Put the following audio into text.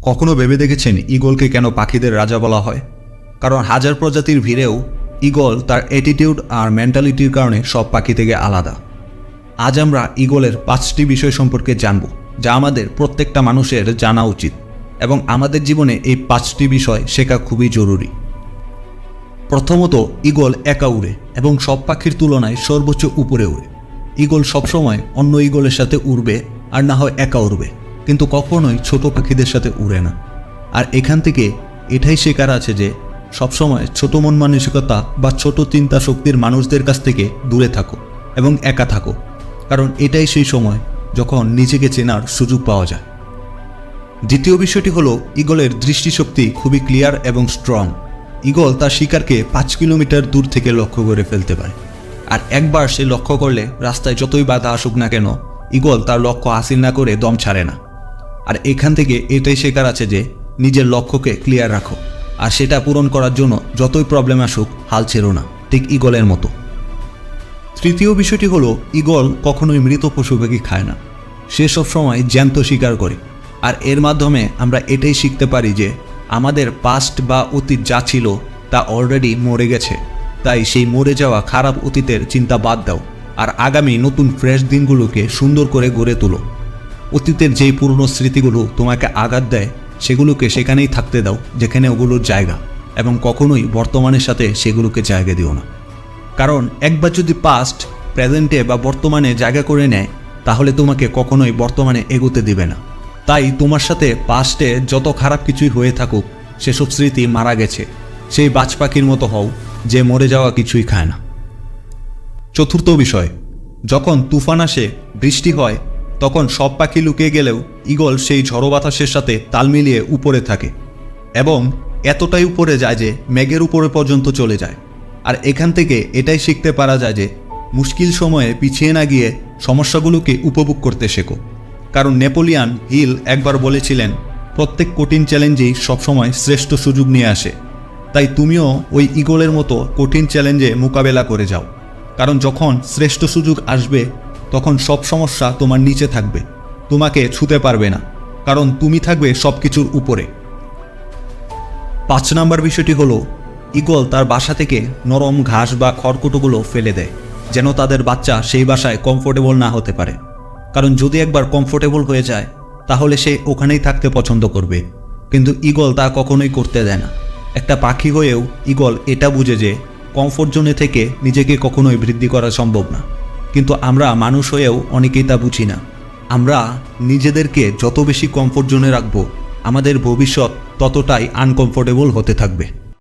কখনো ভেবে দেখেছেন ঈগলকে কেন পাখিদের রাজা বলা হয়? কারণ হাজার প্রজাতির ভিড়েও ঈগল তার অ্যাটিটিউড আর মেন্টালিটির কারণে সব পাখি থেকে আলাদা। আজ আমরা ঈগলের 5টি বিষয় সম্পর্কে জানব, যা আমাদের প্রত্যেকটা মানুষের জানা উচিত এবং আমাদের জীবনে এই 5টি বিষয় শেখা খুবই জরুরি। প্রথমত, ঈগল একা উড়ে এবং সব পাখির তুলনায় সর্বোচ্চ উপরে উড়ে। ঈগল সবসময় অন্য ঈগলের সাথে উড়বে আর না হয় একা উড়বে, কিন্তু কখনোই ছোট পাখিদের সাথে উড়ে না। আর এখান থেকে এটাই শেখার আছে যে সবসময় ছোট মন মানসিকতা বা ছোট চিন্তা শক্তির মানুষদের কাছ থেকে দূরে থাকো এবং একা থাকো, কারণ এটাই সেই সময় যখন নিজেকে চেনার সুযোগ পাওয়া যায়। দ্বিতীয় বিষয়টি হলো ঈগলের দৃষ্টিশক্তি খুবই ক্লিয়ার এবং স্ট্রং। ঈগল তার শিকারকে 5 কিলোমিটার দূর থেকে লক্ষ্য করে ফেলতে পারে, আর একবার সে লক্ষ্য করলে রাস্তায় যতই বাধা আসুক না কেন ঈগল তার লক্ষ্য হাসিল না করে দম ছাড়ে না। আর এখান থেকে এটাই শেখার আছে যে নিজের লক্ষ্যকে ক্লিয়ার রাখো, আর সেটা পূরণ করার জন্য যতই প্রবলেম আসুক হাল ছেড়ো না, ঠিক ঈগলের মতো। তৃতীয় বিষয়টি হলো ঈগল কখনোই মৃত পশু পাখি খায় না, সে সবসময় জ্যান্ত শিকার করে। আর এর মাধ্যমে আমরা এটাই শিখতে পারি যে আমাদের পাস্ট বা অতীত যা ছিল তা অলরেডি মরে গেছে, তাই সেই মরে যাওয়া খারাপ অতীতের চিন্তা বাদ দাও আর আগামী নতুন ফ্রেশ দিনগুলোকে সুন্দর করে গড়ে তোলো। অতীতের যেই পুরনো স্মৃতিগুলো তোমাকে আঘাত দেয় সেগুলোকে সেখানেই থাকতে দাও যেখানে ওগুলোর জায়গা, এবং কখনোই বর্তমানের সাথে সেগুলোকে জায়গা দিও না। কারণ একবার যদি পাস্ট প্রেজেন্টে বা বর্তমানে জায়গা করে নেয় তাহলে তোমাকে কখনোই বর্তমানে এগোতে দিবে না। তাই তোমার সাথে পাস্টে যত খারাপ কিছুই হয়ে থাকুক সেসব স্মৃতি মারা গেছে, সেই বাজ পাখির মতো হও যে মরে যাওয়া কিছুই খায় না। চতুর্থ বিষয়, যখন তুফান আসে, বৃষ্টি হয়, তখন সব পাখি লুকিয়ে গেলেও ঈগল সেই ঝড়ো বাতাসের সাথে তাল মিলিয়ে উপরে থাকে এবং এতটাই উপরে যায় যে মেঘের উপরে পর্যন্ত চলে যায়। আর এখান থেকে এটাই শিখতে পারা যায় যে মুশকিল সময়ে পিছিয়ে না গিয়ে সমস্যাগুলোকে উপভোগ করতে শেখো। কারণ নেপোলিয়ান হিল একবার বলেছিলেন, প্রত্যেক কঠিন চ্যালেঞ্জেই সবসময় শ্রেষ্ঠ সুযোগ নিয়ে আসে। তাই তুমিও ওই ঈগলের মতো কঠিন চ্যালেঞ্জে মোকাবেলা করে যাও, কারণ যখন শ্রেষ্ঠ সুযোগ আসবে তখন সব সমস্যা তোমার নিচে থাকবে, তোমাকে ছুঁতে পারবে না, কারণ তুমি থাকবে সব কিছুর উপরে। 5 নম্বর বিষয়টি হলো ঈগল তার বাসা থেকে নরম ঘাস বা খড়কুটোগুলো ফেলে দেয়, যেন তাদের বাচ্চা সেই বাসায় কমফোর্টেবল না হতে পারে। কারণ যদি একবার কমফোর্টেবল হয়ে যায় তাহলে সে ওখানেই থাকতে পছন্দ করবে, কিন্তু ঈগল তা কখনোই করতে দেয় না। একটা পাখি হয়েও ঈগল এটা বুঝে যে কমফোর্ট জোনে থেকে নিজেকে কখনোই বৃদ্ধি করা সম্ভব না, কিন্তু আমরা মানুষ হয়েও অনেকেই তা বুঝি না। আমরা নিজেদেরকে যত বেশি কমফোর্ট জোনে রাখবো আমাদের ভবিষ্যৎ ততটাই আনকমফোর্টেবল হতে থাকবে।